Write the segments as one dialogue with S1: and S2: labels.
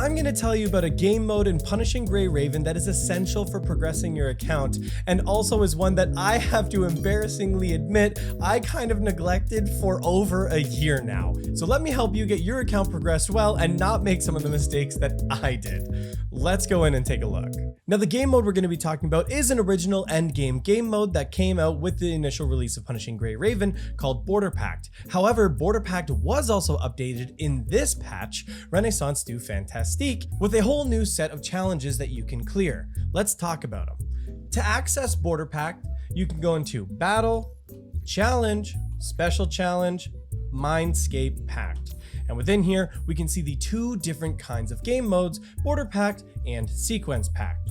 S1: I'm going to tell you about a game mode in Punishing Gray Raven that is essential for progressing your account, and also is one that I have to embarrassingly admit I kind of neglected for over a year now. So let me help you get your account progressed well and not make some of the mistakes that I did. Let's go in and take a look. Now, the game mode we're going to be talking about is an original endgame game mode that came out with the initial release of Punishing Gray Raven called Border Pact. However, Border Pact was also updated in this patch, Renaissance du Fantastique, with a whole new set of challenges that you can clear. Let's talk about them. To access Border Pact, you can go into Battle, Challenge, Special Challenge, Mindscape Pact. And within here, we can see the two different kinds of game modes, Border Pact and Sequence Pact.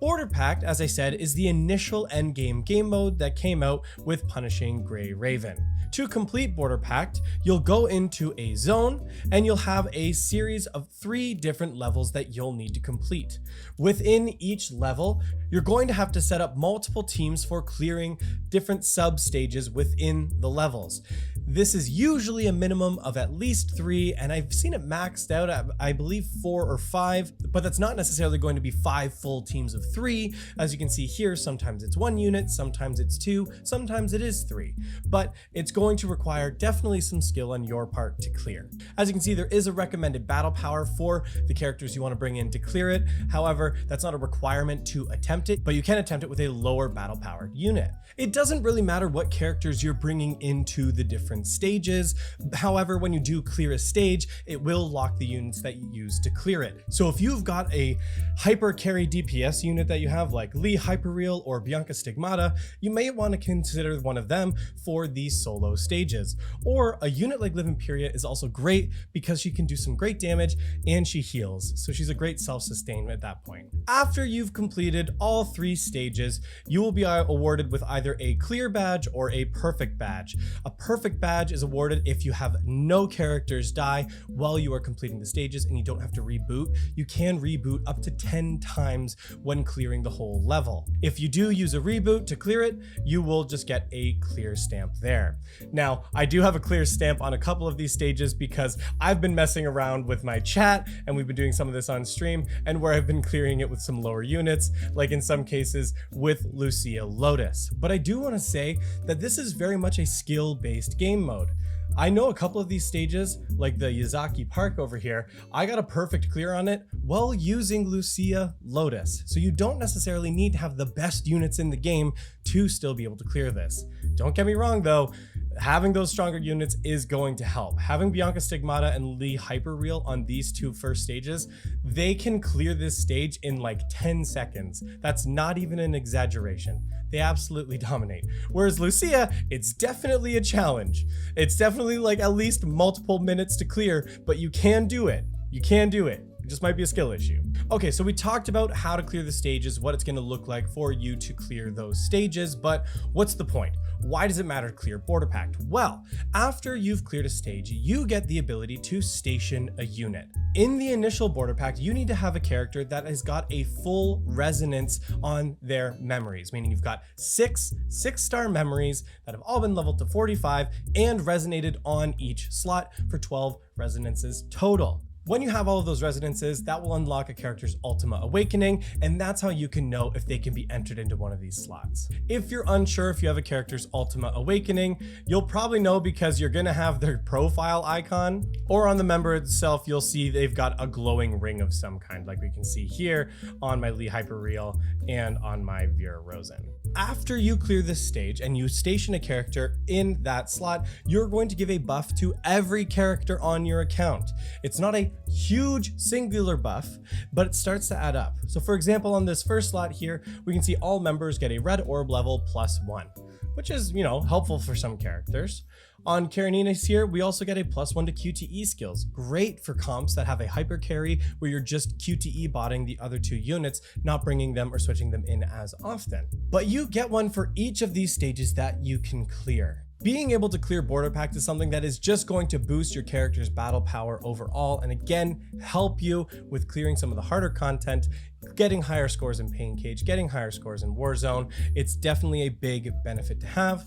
S1: Border Pact, as I said, is the initial endgame game mode that came out with Punishing Gray Raven. To complete Border Pact, you'll go into a zone and you'll have a series of 3 different levels that you'll need to complete. Within each level, you're going to have to set up multiple teams for clearing different sub-stages within the levels. This is usually a minimum of at least 3, and I've seen it maxed out at, I believe, 4 or 5, but that's not necessarily going to be 5 full teams of 3. As you can see here, sometimes it's 1 unit, sometimes it's 2, sometimes it is 3, but it's going to require definitely some skill on your part to clear. As you can see, there is a recommended battle power for the characters you want to bring in to clear it. However, that's not a requirement to attempt it, but you can attempt it with a lower battle powered unit. It doesn't really matter what characters you're bringing into the different stages. However, when you do clear a stage, it will lock the units that you use to clear it. So if you've got a hyper carry DPS unit that you have, like Lee Hyperreal or Bianca Stigmata, you may want to consider one of them for these solo stages. Or a unit like Liv Imperia is also great because she can do some great damage and she heals. So she's a great self-sustain at that point. After you've completed all 3 stages, you will be awarded with either a clear badge or a perfect badge. A perfect badge is awarded if you have no characters die while you are completing the stages and you don't have to reboot. You can reboot up to 10 times when clearing the whole level. If you do use a reboot to clear it, you will just get a clear stamp there. Now, I do have a clear stamp on a couple of these stages because I've been messing around with my chat and we've been doing some of this on stream, and where I've been clearing it with some lower units, like in some cases with Lucia Lotus. But I do want to say that this is very much a skill-based game mode. I know a couple of these stages, like the Yazaki Park over here, I got a perfect clear on it while using Lucia Lotus. So you don't necessarily need to have the best units in the game to still be able to clear this. Don't get me wrong though, having those stronger units is going to help. Having Bianca Stigmata and Lee Hyperreal on these 2 first stages, they can clear this stage in like 10 seconds. That's not even an exaggeration. They absolutely dominate. Whereas Lucia, it's definitely a challenge. It's definitely like at least multiple minutes to clear, but you can do it. You can do it. It just might be a skill issue. Okay, so we talked about how to clear the stages, what it's going to look like for you to clear those stages, but what's the point? Why does it matter to clear Border Pact? Well, after you've cleared a stage, you get the ability to station a unit. In the initial Border Pact, you need to have a character that has got a full resonance on their memories, meaning you've got 6 6-star memories that have all been leveled to 45 and resonated on each slot for 12 resonances total. When you have all of those resonances, that will unlock a character's Ultima Awakening, and that's how you can know if they can be entered into one of these slots. If you're unsure if you have a character's Ultima Awakening, you'll probably know because you're gonna have their profile icon, or on the member itself, you'll see they've got a glowing ring of some kind, like we can see here on my Lee Hyperreal and on my Vera Rosen. After you clear this stage and you station a character in that slot, you're going to give a buff to every character on your account. It's not a huge singular buff, but it starts to add up. So for example, on this first slot here, we can see all members get a red orb level +1, which is, helpful for some characters. On Karenina's here, we also get a +1 to QTE skills. Great for comps that have a hyper carry where you're just QTE botting the other 2 units, not bringing them or switching them in as often. But you get one for each of these stages that you can clear. Being able to clear Border Pact is something that is just going to boost your character's battle power overall, and again, help you with clearing some of the harder content getting higher scores in Pain Cage, getting higher scores in Warzone. It's definitely a big benefit to have.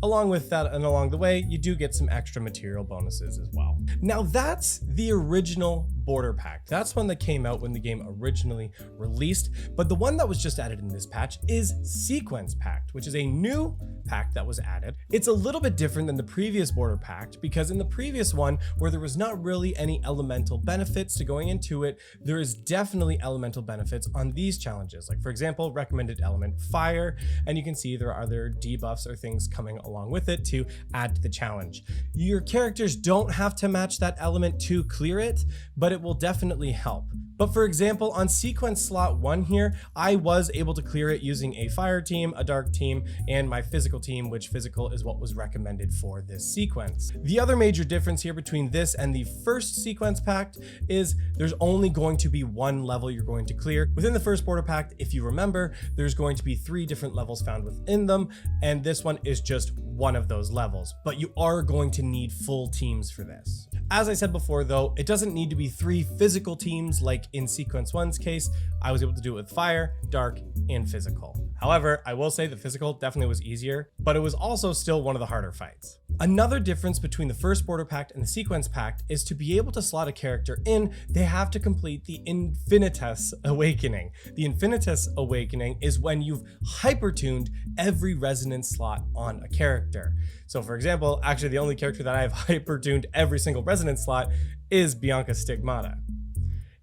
S1: Along with that, and along the way, you do get some extra material bonuses as well. Now that's the original Border Pact. That's one that came out when the game originally released, but the one that was just added in this patch is Sequence Pact, which is a new pact that was added. It's a little bit different than the previous Border Pact, because in the previous one, where there was not really any elemental benefits to going into it, there is definitely elemental benefits on these challenges. Like for example, recommended element fire, and you can see there are other debuffs or things coming along with it to add to the challenge. Your characters don't have to match that element to clear it, but it will definitely help. But for example, on sequence slot 1 here, I was able to clear it using a fire team, a dark team, and my physical team, which physical is what was recommended for this sequence. The other major difference here between this and the first sequence pact is there's only going to be one level you're going to clear. Within the first Border Pact, if you remember, there's going to be 3 different levels found within them, and this one is just one of those levels, but you are going to need full teams for this. As I said before though, it doesn't need to be 3 physical teams like in Sequence 1's case. I was able to do it with fire, dark, and physical. However, I will say the physical definitely was easier, but it was also still one of the harder fights. Another difference between the first Border Pact and the Sequence Pact is to be able to slot a character in, they have to complete the Infinitus Awakening. The Infinitus Awakening is when you've hypertuned every resonance slot on a character. So for example, actually the only character that I have hypertuned every single resonance slot is Bianca Stigmata.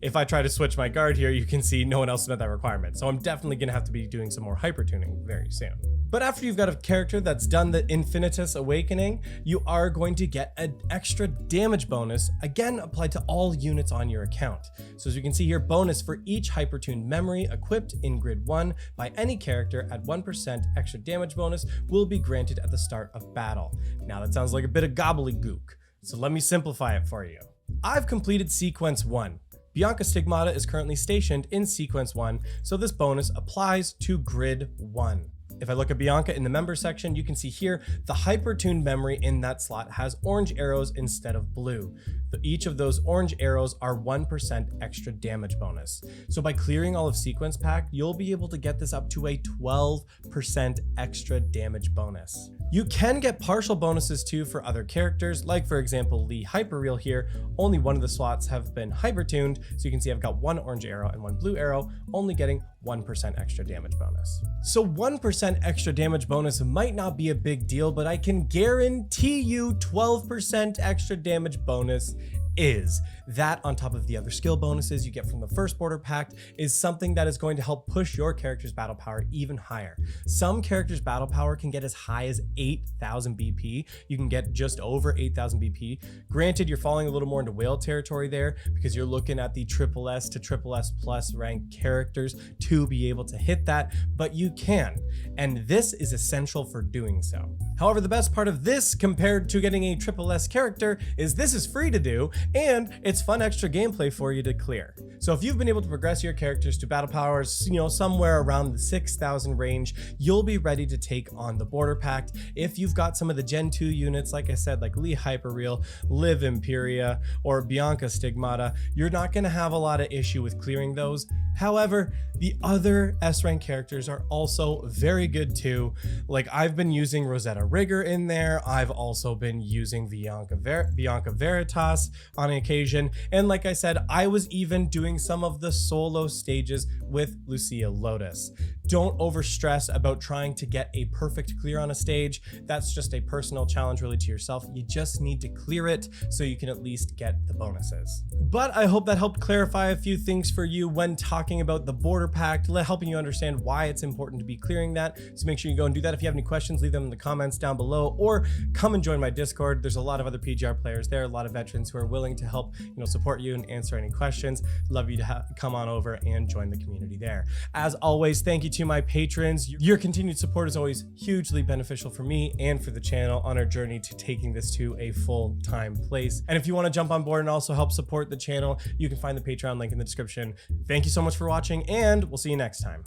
S1: If I try to switch my guard here, you can see no one else met that requirement. So I'm definitely gonna have to be doing some more hypertuning very soon. But after you've got a character that's done the Infinitus Awakening, you are going to get an extra damage bonus, again applied to all units on your account. So as you can see here, bonus for each hypertuned memory equipped in grid 1 by any character at 1% extra damage bonus will be granted at the start of battle. Now that sounds like a bit of gobbledygook, so let me simplify it for you. I've completed Sequence 1. Bianca Stigmata is currently stationed in Sequence 1, so this bonus applies to Grid 1. If I look at Bianca in the member section, you can see here the hypertuned memory in that slot has orange arrows instead of blue. Each of those orange arrows are 1% extra damage bonus. So by clearing all of Sequence Pact, you'll be able to get this up to a 12% extra damage bonus. You can get partial bonuses too for other characters, like for example Lee Hyperreal here. Only one of the slots have been hypertuned, so you can see I've got 1 orange arrow and 1 blue arrow, only getting 1% extra damage bonus. So 1% extra damage bonus might not be a big deal, but I can guarantee you 12% extra damage bonus is. That, on top of the other skill bonuses you get from the first Border Pact, is something that is going to help push your character's battle power even higher. Some characters' battle power can get as high as 8,000 BP. You can get just over 8,000 BP. Granted, you're falling a little more into whale territory there because you're looking at the SSS to SSS plus ranked characters to be able to hit that, but you can, and this is essential for doing so. However, the best part of this compared to getting a SSS character is this is free to do, and it's fun extra gameplay for you to clear. So if you've been able to progress your characters to battle powers, somewhere around the 6,000 range, you'll be ready to take on the Border Pact. If you've got some of the Gen 2 units, like I said, like Lee Hyperreal, Liv Imperia, or Bianca Stigmata, you're not going to have a lot of issue with clearing those. However, the other S-rank characters are also very good too. Like I've been using Rosetta Rigger in there. I've also been using Bianca Veritas on occasion. And like I said, I was even doing some of the solo stages with Lucia Lotus. Don't overstress about trying to get a perfect clear on a stage. That's just a personal challenge really to yourself. You just need to clear it so you can at least get the bonuses. But I hope that helped clarify a few things for you when talking about the Border Pact, helping you understand why it's important to be clearing that. So make sure you go and do that. If you have any questions, leave them in the comments down below, or come and join my Discord. There's a lot of other PGR players there, a lot of veterans who are willing to help support you and answer any questions. Love you to come on over and join the community there. As always, thank you to my patrons. Your continued support is always hugely beneficial for me and for the channel on our journey to taking this to a full-time place. And if you want to jump on board and also help support the channel, you can find the Patreon link in the description. Thank you so much for watching, and we'll see you next time.